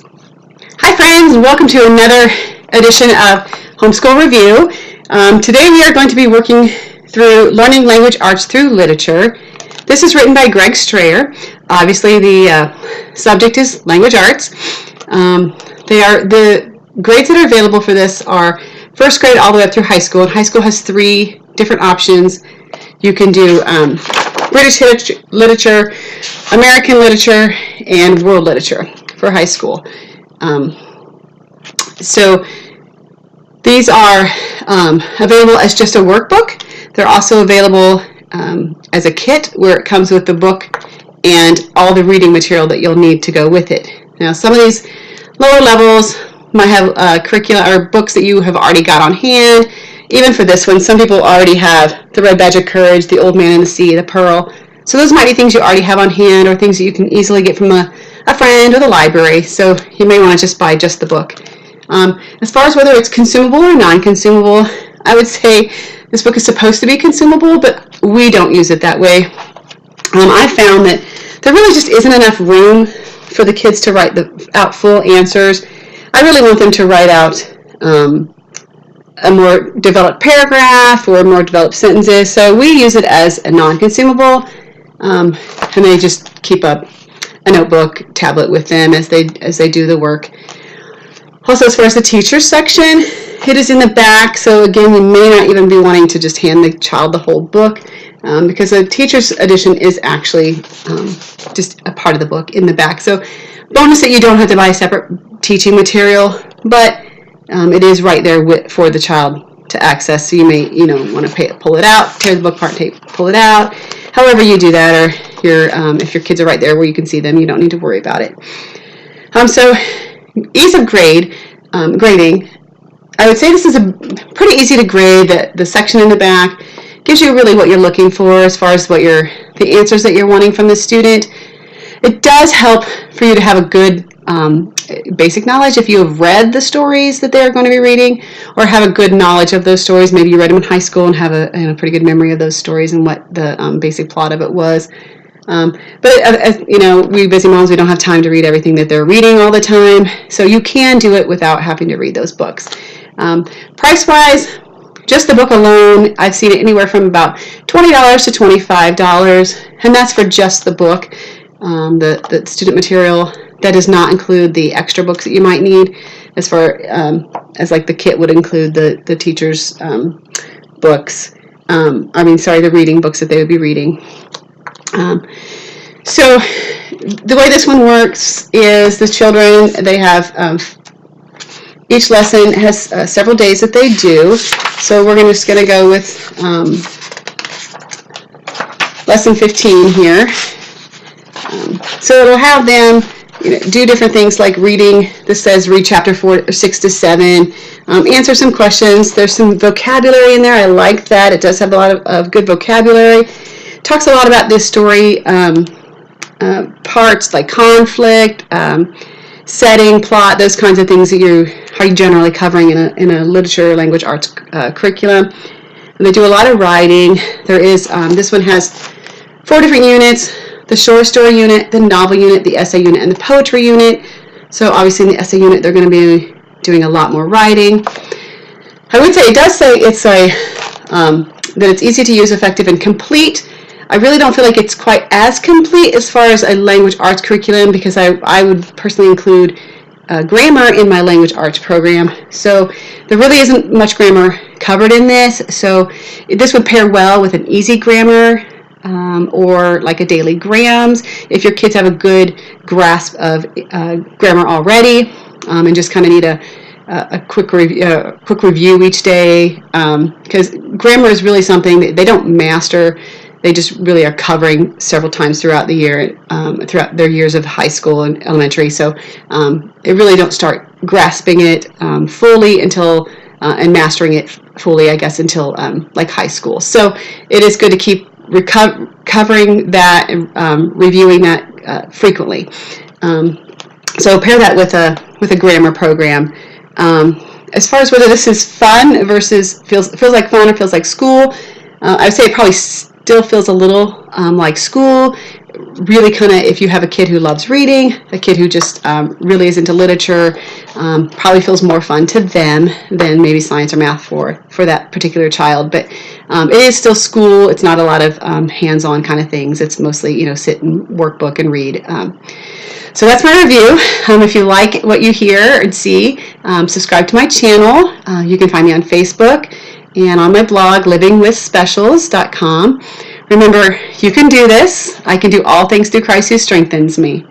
Hi friends, welcome to another edition of Homeschool Review. Today we are going to be working through Learning Language Arts Through Literature. This is written by Greg Strayer. Obviously the subject is language arts. The grades that are available for this are first grade all the way up through high school. And high school has 3 different options. You can do British literature, American literature, and world literature for high school. So these are available as just a workbook. They're also available as a kit where it comes with the book and all the reading material that you'll need to go with it. Now, some of these lower levels might have curricula or books that you have already got on hand. Even for this one, some people already have The Red Badge of Courage, The Old Man and the Sea, The Pearl. So those might be things you already have on hand or things that you can easily get from a friend or the library. So you may want to just buy just the book. As far as whether it's consumable or non-consumable, I would say this book is supposed to be consumable, but we don't use it that way. I found that there really just isn't enough room for the kids to write out full answers. I really want them to write out a more developed paragraph or more developed sentences, so we use it as a non-consumable, and they just keep a notebook, tablet with them as they do the work. Also, as far as the teacher's section, it is in the back, so again, you may not even be wanting to just hand the child the whole book, because the teacher's edition is actually just a part of the book in the back. So bonus that you don't have to buy separate teaching material, but it is right there for the child to access. So you may want to pull it out, tear the book apart, pull it out. However you do that, or if your kids are right there where you can see them, you don't need to worry about it. So ease of grading, I would say this is pretty easy to grade. The section in the back gives you really what you're looking for as far as the answers that you're wanting from the student. It does help for you to have a good basic knowledge if you have read the stories that they're going to be reading, or have a good knowledge of those stories. Maybe you read them in high school and have a pretty good memory of those stories and what the basic plot of it was. But as we busy moms, we don't have time to read everything that they're reading all the time, so you can do it without having to read those books. Price-wise, just the book alone, I've seen it anywhere from about $20 to $25, and that's for just the book, the student material. That does not include the extra books that you might need, as far as like the kit would include the teacher's books. The reading books that they would be reading. So the way this one works is the children, they have each lesson has several days that they do. So we're just going to go with lesson 15 here. So it'll have them do different things like reading. This says read chapter 6 to 7. Answer some questions. There's some vocabulary in there. I like that. It does have a lot of good vocabulary. Talks a lot about this story parts like conflict, setting, plot, those kinds of things that you are generally covering in a literature language arts curriculum. And they do a lot of writing. There is this one has 4 different units: the short story unit, the novel unit, the essay unit, and the poetry unit. So obviously in the essay unit they're going to be doing a lot more writing. I would say it does say it's that it's easy to use, effective, and complete. I really don't feel like it's quite as complete as far as a language arts curriculum, because I would personally include grammar in my language arts program. So there really isn't much grammar covered in this. So this would pair well with an easy grammar or like a daily grams if your kids have a good grasp of grammar already and just kind of need a quick review each day, because grammar is really something that they don't master. They just really are covering several times throughout the year, throughout their years of high school and elementary. So they really don't start grasping it fully until and mastering it fully, I guess, until like high school. So it is good to keep covering that and reviewing that frequently. So pair that with a grammar program. As far as whether this is fun versus feels like fun or feels like school, I would say it probably still feels a little like school. really kind of, if you have a kid who loves reading, a kid who just really is into literature, probably feels more fun to them than maybe science or math for that particular child. But it is still school. It's not a lot of hands-on kind of things. It's mostly, sit and workbook and read. So that's my review. If you like what you hear and see, subscribe to my channel. You can find me on Facebook and on my blog, livingwithspecials.com. Remember, you can do this. I can do all things through Christ who strengthens me.